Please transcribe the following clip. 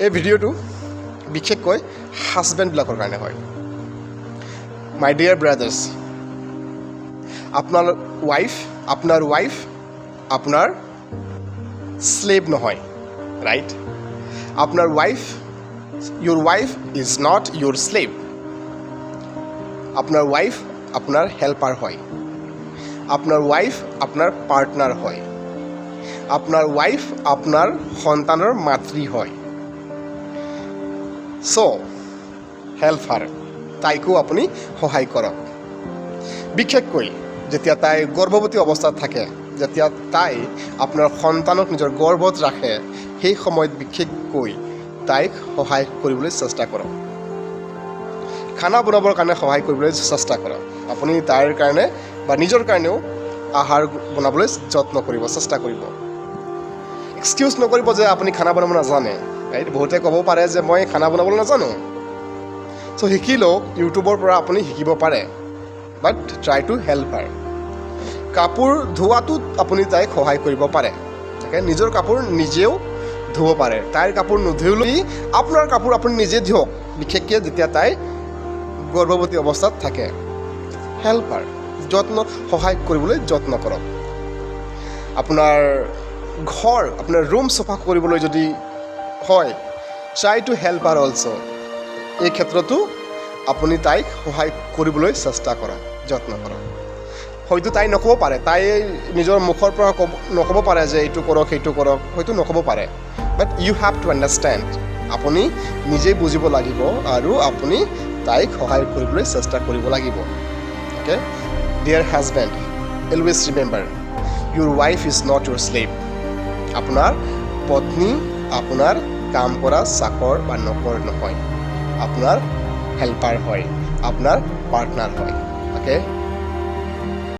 এই ভিডিঅ'টো বিশেষকৈ হাজবেণ্ডবিলাকৰ কাৰণে হয়। মাই ডিয়াৰ ব্ৰাদাৰ্ছ, আপোনাৰ ৱাইফ আপোনাৰ স্লেভ নহয়, ৰাইট? আপোনাৰ your wife is not your slave. আপোনাৰ ৱাইফ আপোনাৰ হেল্পাৰ হয়, আপোনাৰ ৱাইফ আপোনাৰ পাৰ্টনাৰ হয়, আপোনাৰ ৱাইফ আপোনাৰ সন্তানৰ মাতৃ হয়। চ' হেল্প হাৰ, তাইকো আপুনি সহায় কৰক। বিশেষকৈ যেতিয়া তাই গৰ্ভৱতী অৱস্থাত থাকে, যেতিয়া তাই আপোনাৰ সন্তানক নিজৰ গৰ্ভত ৰাখে, সেই সময়ত বিশেষকৈ তাইক সহায় কৰিবলৈ চেষ্টা কৰক। খানা বনাবৰ কাৰণে সহায় কৰিবলৈ চেষ্টা কৰক। আপুনি তাইৰ কাৰণে বা নিজৰ কাৰণেও আহাৰ বনাবলৈ যত্ন কৰিব, চেষ্টা কৰিব। এক্সকিউজ নকৰিব যে আপুনি খানা বনাব নাজানে, ৰাইট? বহুতে ক'ব পাৰে যে মই খানা বনাবলৈ নাজানো। চ' শিকিলেও ইউটিউবৰ পৰা আপুনি শিকিব পাৰে, বাট ট্ৰাই টু হেল্প হাৰ। কাপোৰ ধোৱাটোত আপুনি তাইক সহায় কৰিব পাৰে, নিজৰ কাপোৰ নিজেও ধুব পাৰে। তাইৰ কাপোৰ নুধুলেই আপোনাৰ কাপোৰ আপুনি নিজে ধুওক, বিশেষকৈ যেতিয়া তাই গৰ্ভৱতী অৱস্থাত থাকে। হেল্প হাৰ, সহায় কৰিবলৈ যত্ন কৰক। আপোনাৰ ৰুম চাফা কৰিবলৈ যদি হয়, try to help her also'. এই ক্ষেত্ৰতো আপুনি তাইক সহায় কৰিবলৈ চেষ্টা কৰক, যত্ন কৰক। হয়তো তাই নক'ব পাৰে, তাই নিজৰ মুখৰ পৰা নক'ব পাৰে যে এইটো কৰক সেইটো কৰক, হয়তো নক'ব পাৰে। বাট ইউ হেভ টু আণ্ডাৰষ্টেণ্ড, আপুনি নিজেই বুজিব লাগিব আৰু আপুনি তাইক সহায় কৰিবলৈ চেষ্টা কৰিব লাগিব। Okay? Dear husband, always remember, Euro wife is not Euro slave. আপোনাৰ পত্নী আপোনাৰ কাম কৰা চাকৰ বা নকৰ নহয়, আপোনাৰ হেল্পাৰ হয়, আপোনাৰ পাৰ্টনাৰ হয়। অ'কে?